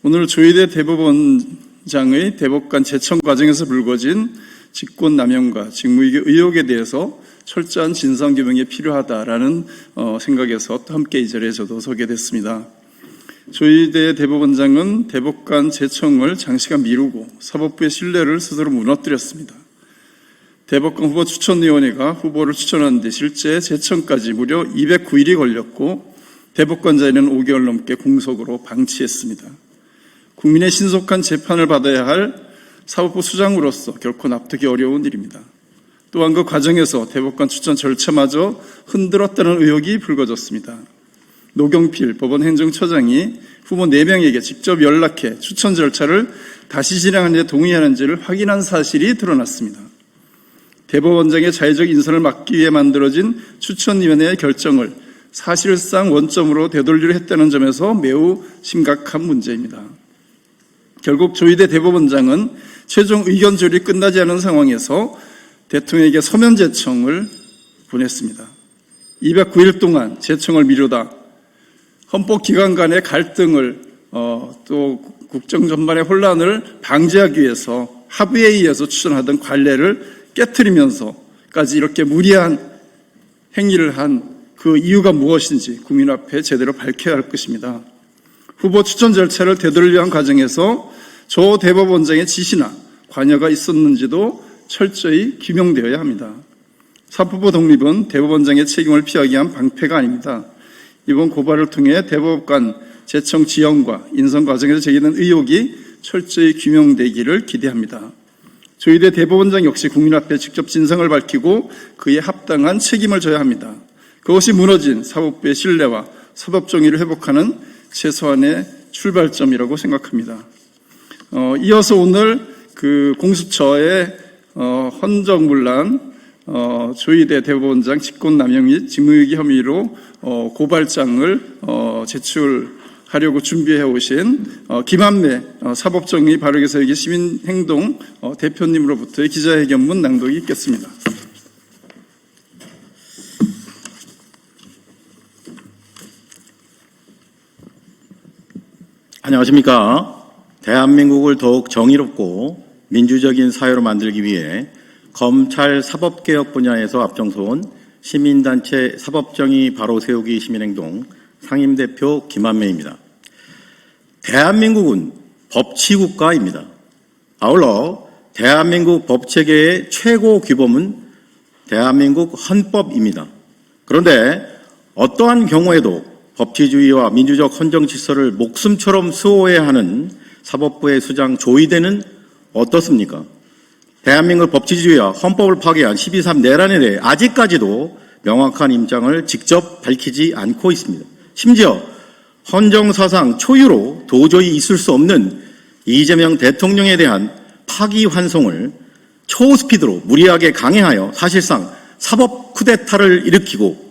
오늘 조희대 대법원장의 대법관 제청 과정에서 불거진 직권남용과 직무유기 의혹에 대해서 철저한 진상규명이 필요하다라는 생각에서 또 함께 이 자리에 저도 서게 됐습니다. 조희대 대법원장은 대법관 제청을 장시간 미루고 사법부의 신뢰를 스스로 무너뜨렸습니다. 대법관 후보 추천위원회가 후보를 추천하는데 실제 제청까지 무려 209일이 걸렸고 대법관 자리는 5개월 넘게 공석으로 방치했습니다. 국민의 신속한 재판을 받아야 할 사법부 수장으로서 결코 납득이 어려운 일입니다. 또한 그 과정에서 대법관 추천 절차마저 흔들었다는 의혹이 불거졌습니다. 노경필 법원 행정처장이 후보 4명에게 직접 연락해 추천 절차를 다시 진행하는 데 동의하는지를 확인한 사실이 드러났습니다. 대법원장의 자의적 인선을 막기 위해 만들어진 추천위원회의 결정을 사실상 원점으로 되돌리려 했다는 점에서 매우 심각한 문제입니다. 결국 조희대 대법원장은 최종 의견 조율이 끝나지 않은 상황에서 대통령에게 서면 제청을 보냈습니다. 209일 동안 제청을 미루다 헌법기관 간의 갈등을 또 국정 전반의 혼란을 방지하기 위해서 합의에 의해서 추천하던 관례를 깨트리면서까지 이렇게 무리한 행위를 한 그 이유가 무엇인지 국민 앞에 제대로 밝혀야 할 것입니다. 후보 추천 절차를 되돌리려 한 과정에서 조 대법원장의 지시나 관여가 있었는지도 철저히 규명되어야 합니다. 사법부 독립은 대법원장의 책임을 피하기 위한 방패가 아닙니다. 이번 고발을 통해 대법관 제청 지연과 인선 과정에서 제기된 의혹이 철저히 규명되기를 기대합니다. 조희대 대법원장 역시 국민 앞에 직접 진상을 밝히고 그에 합당한 책임을 져야 합니다. 그것이 무너진 사법부의 신뢰와 사법정의를 회복하는 최소한의 출발점이라고 생각합니다. 이어서 오늘 그 공수처의 헌정문란 조희대 대법원장 직권남용 및 직무유기 혐의로 고발장을 제출하려고 준비해 오신 김한매 사법정의 바르게 세우기 시민행동 대표님으로부터의 기자회견문 낭독이 있겠습니다. 안녕하십니까. 대한민국을 더욱 정의롭고 민주적인 사회로 만들기 위해 검찰 사법개혁 분야에서 앞장서온 시민단체 사법정의 바로 세우기 시민행동 상임대표 김한매입니다. 대한민국은 법치국가입니다. 아울러 대한민국 법체계의 최고 규범은 대한민국 헌법입니다. 그런데 어떠한 경우에도 법치주의와 민주적 헌정 질서를 목숨처럼 수호해야 하는 사법부의 수장 조희대는 어떻습니까? 대한민국 법치주의와 헌법을 파괴한 12.3 내란에 대해 아직까지도 명확한 입장을 직접 밝히지 않고 있습니다. 심지어 헌정사상 초유로 도저히 있을 수 없는 이재명 대통령에 대한 파기환송을 초스피드로 무리하게 강행하여 사실상 사법 쿠데타를 일으키고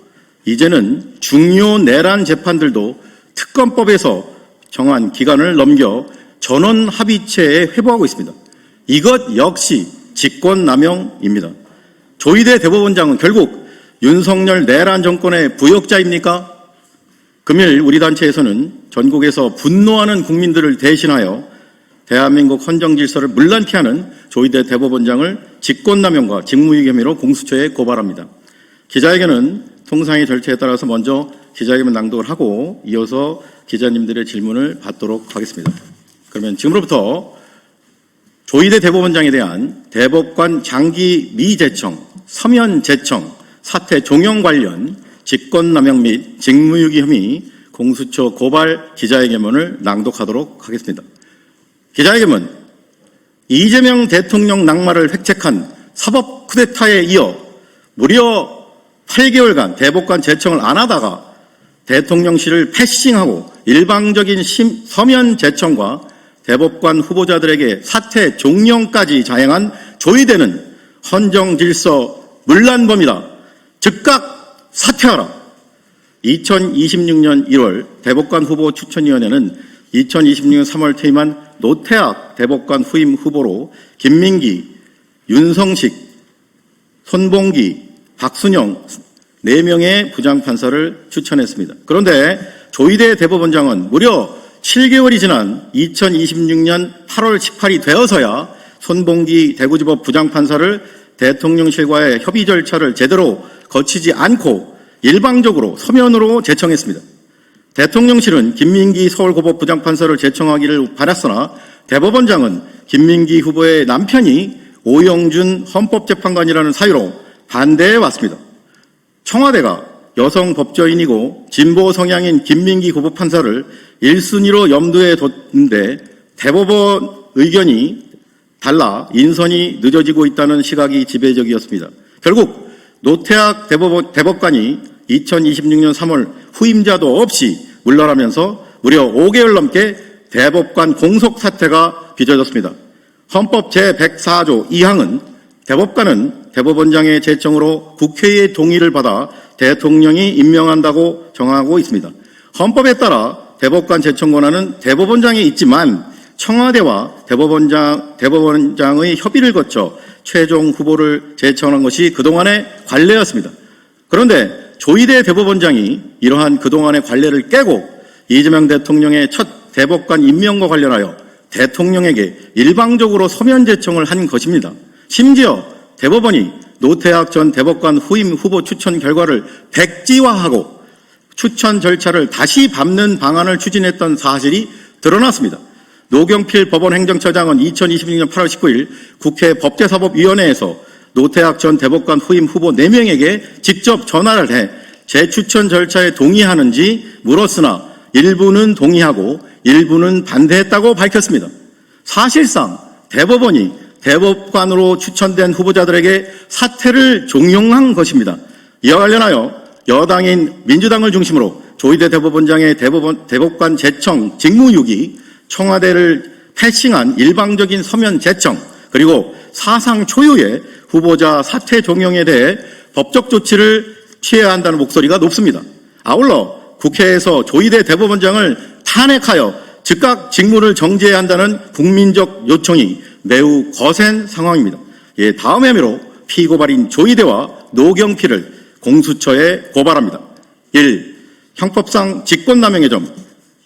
이제는 중요 내란 재판들도 특검법에서 정한 기간을 넘겨 전원 합의체에 회부하고 있습니다. 이것 역시 직권남용입니다. 조희대 대법원장은 결국 윤석열 내란 정권의 부역자입니까? 금일 우리 단체에서는 전국에서 분노하는 국민들을 대신하여 대한민국 헌정질서를 문란케 하는 조희대 대법원장을 직권남용과 직무유기 혐의로 공수처에 고발합니다. 기자회견은 통상의 절차에 따라서 먼저 기자회견 낭독을 하고 이어서 기자님들의 질문을 받도록 하겠습니다. 그러면 지금부터 조희대 대법원장에 대한 대법관 장기 미제청, 서면 제청, 사퇴 종용 관련 직권남용 및 직무유기 혐의 공수처 고발 기자회견문을 낭독하도록 하겠습니다. 기자회견문, 이재명 대통령 낙마를 획책한 사법 쿠데타에 이어 무려 8개월간 대법관 제청을 안 하다가 대통령실을 패싱하고 일방적인 서면 제청과 대법관 후보자들에게 사퇴 종용까지 자행한 조희대는 헌정질서 문란범이다. 즉각 사퇴하라. 2026년 1월 대법관 후보 추천위원회는 2026년 3월 퇴임한 노태학 대법관 후임 후보로 김민기, 윤성식, 손봉기, 박순영 4명의 부장판사를 추천했습니다. 그런데 조희대 대법원장은 무려 7개월이 지난 2026년 8월 18일이 되어서야 손봉기 대구지법 부장판사를 대통령실과의 협의 절차를 제대로 거치지 않고 일방적으로 서면으로 제청했습니다. 대통령실은 김민기 서울고법 부장판사를 제청하기를 바랐으나 대법원장은 김민기 후보의 남편이 오영준 헌법재판관이라는 사유로 반대해 왔습니다. 청와대가 여성 법조인이고 진보 성향인 김민기 후보 판사를 1순위로 염두에 뒀는데 대법원 의견이 달라 인선이 늦어지고 있다는 시각이 지배적이었습니다. 결국 노태학 대법관이 2026년 3월 후임자도 없이 물러나면서 무려 5개월 넘게 대법관 공석 사태가 빚어졌습니다. 헌법 제104조 2항은 대법관은 대법원장의 제청으로 국회의 동의를 받아 대통령이 임명한다고 정하고 있습니다. 헌법에 따라 대법관 제청 권한은 대법원장에 있지만 청와대와 대법원장의 협의를 거쳐 최종 후보를 제청한 것이 그동안의 관례였습니다. 그런데 조희대 대법원장이 이러한 그동안의 관례를 깨고 이재명 대통령의 첫 대법관 임명과 관련하여 대통령에게 일방적으로 서면 제청을 한 것입니다. 심지어 대법원이 노태학 전 대법관 후임 후보 추천 결과를 백지화하고 추천 절차를 다시 밟는 방안을 추진했던 사실이 드러났습니다. 노경필 법원행정처장은 2026년 8월 19일 국회 법제사법위원회에서 노태학 전 대법관 후임 후보 4명에게 직접 전화를 해 재추천 절차에 동의하는지 물었으나 일부는 동의하고 일부는 반대했다고 밝혔습니다. 사실상 대법원이 대법관으로 추천된 후보자들에게 사퇴를 종용한 것입니다. 이와 관련하여 여당인 민주당을 중심으로 조희대 대법원장의 대법관 제청 직무유기, 청와대를 패싱한 일방적인 서면 제청, 그리고 사상 초유의 후보자 사퇴 종용에 대해 법적 조치를 취해야 한다는 목소리가 높습니다. 아울러 국회에서 조희대 대법원장을 탄핵하여 즉각 직무를 정지해야 한다는 국민적 요청이 매우 거센 상황입니다. 다음 혐의로 피고발인 조희대와 노경필을 공수처에 고발합니다. 1. 형법상 직권남용의 점.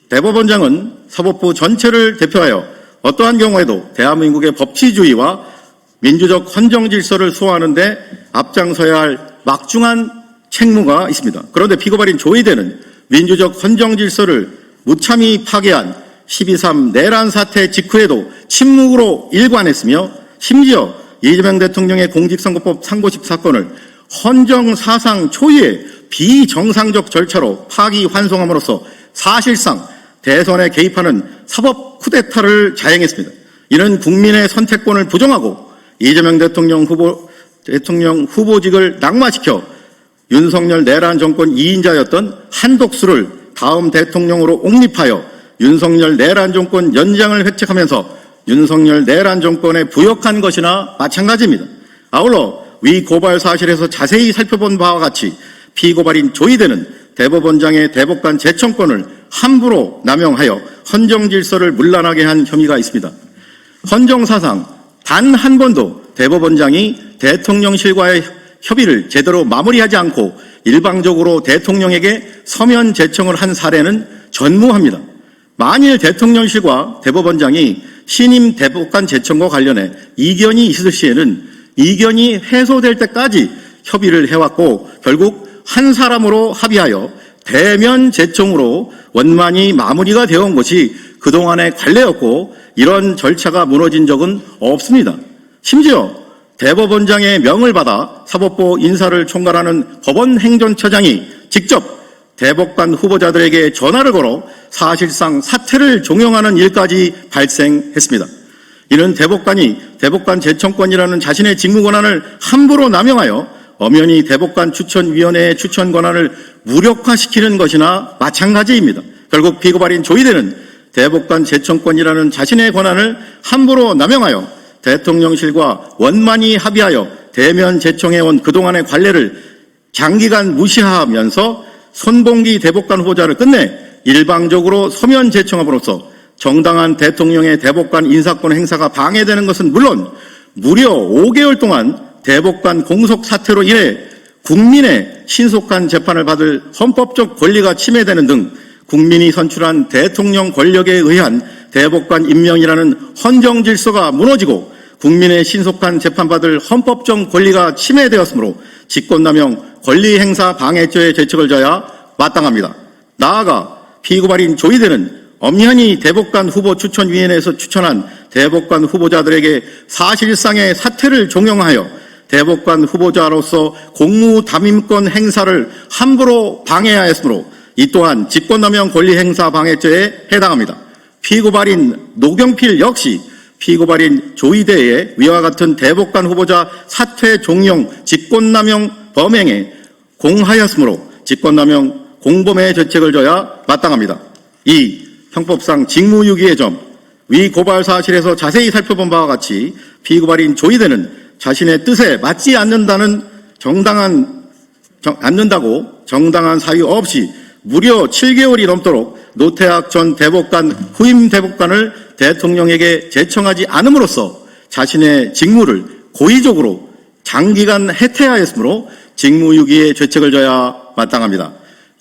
대법원장은 사법부 전체를 대표하여 어떠한 경우에도 대한민국의 법치주의와 민주적 헌정질서를 수호하는 데 앞장서야 할 막중한 책무가 있습니다. 그런데 피고발인 조희대는 민주적 헌정질서를 무참히 파괴한 12.3 내란 사태 직후에도 침묵으로 일관했으며 심지어 이재명 대통령의 공직선거법 상고식 사건을 헌정사상 초유의 비정상적 절차로 파기환송함으로써 사실상 대선에 개입하는 사법 쿠데타를 자행했습니다. 이는 국민의 선택권을 부정하고 이재명 대통령 후보직을 낙마시켜 윤석열 내란 정권 2인자였던 한독수를 다음 대통령으로 옹립하여 윤석열 내란 정권 연장을 획책하면서 윤석열 내란 정권에 부역한 것이나 마찬가지입니다. 아울러 위 고발 사실에서 자세히 살펴본 바와 같이 피고발인 조희대는 대법원장의 대법관 제청권을 함부로 남용하여 헌정질서를 문란하게 한 혐의가 있습니다. 헌정사상 단 한 번도 대법원장이 대통령실과의 협의를 제대로 마무리하지 않고 일방적으로 대통령에게 서면 제청을 한 사례는 전무합니다. 만일 대통령실과 대법원장이 신임 대법관 제청과 관련해 이견이 있을 시에는 이견이 해소될 때까지 협의를 해왔고 결국 한 사람으로 합의하여 대면 제청으로 원만히 마무리가 되어 온 것이 그동안의 관례였고 이런 절차가 무너진 적은 없습니다. 심지어 대법원장의 명을 받아 사법부 인사를 총괄하는 법원행정처장이 직접 대법관 후보자들에게 전화를 걸어 사실상 사퇴를 종용하는 일까지 발생했습니다. 이는 대법관이 대법관 제청권이라는 자신의 직무 권한을 함부로 남용하여 엄연히 대법관 추천위원회의 추천 권한을 무력화시키는 것이나 마찬가지입니다. 결국 피고발인 조희대는 대법관 제청권이라는 자신의 권한을 함부로 남용하여 대통령실과 원만히 합의하여 대면 제청해온 그동안의 관례를 장기간 무시하면서 손봉기 대법관 후보자를 끝내 일방적으로 서면 제청함으로써 정당한 대통령의 대법관 인사권 행사가 방해되는 것은 물론 무려 5개월 동안 대법관 공석 사태로 인해 국민의 신속한 재판을 받을 헌법적 권리가 침해되는 등 국민이 선출한 대통령 권력에 의한 대법관 임명이라는 헌정 질서가 무너지고 국민의 신속한 재판받을 헌법적 권리가 침해되었으므로 직권남용 권리행사 방해죄의 죄책을 져야 마땅합니다. 나아가 피고발인 조희대는 엄연히 대법관 후보 추천위원회에서 추천한 대법관 후보자들에게 사실상의 사퇴를 종용하여 대법관 후보자로서 공무담임권 행사를 함부로 방해하였으므로 이 또한 직권남용 권리행사 방해죄에 해당합니다. 피고발인 노경필 역시 피고발인 조희대의 위와 같은 대법관 후보자 사퇴 종용 직권남용 범행에 공하였으므로 직권남용 공범의 죄책을 져야 마땅합니다. 이 형법상 직무유기의 점, 위 고발 사실에서 자세히 살펴본 바와 같이 피고발인 조희대는 자신의 뜻에 맞지 않는다고 정당한 사유 없이 무려 7개월이 넘도록 노태학 전 대법관 후임 대법관을 대통령에게 제청하지 않음으로써 자신의 직무를 고의적으로 장기간 해태하였으므로 직무유기의 죄책을 져야 마땅합니다.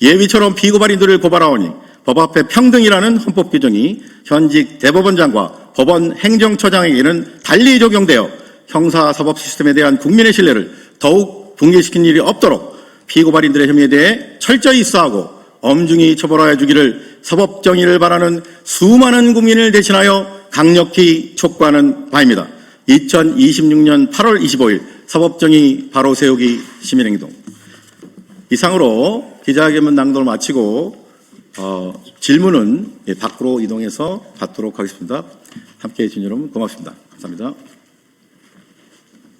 예위처럼 피고발인들을 고발하오니 법 앞에 평등이라는 헌법 규정이 현직 대법원장과 법원 행정처장에게는 달리 적용되어 형사사법 시스템에 대한 국민의 신뢰를 더욱 붕괴시킨 일이 없도록 피고발인들의 혐의에 대해 철저히 수사하고 엄중히 처벌하여 주기를 사법정의를 바라는 수많은 국민을 대신하여 강력히 촉구하는 바입니다. 2026년 8월 25일 사법정의 바로 세우기 시민행동. 이상으로 기자회견문 낭독을 마치고 질문은 밖으로 이동해서 받도록 하겠습니다. 함께해 주신 여러분 고맙습니다. 감사합니다.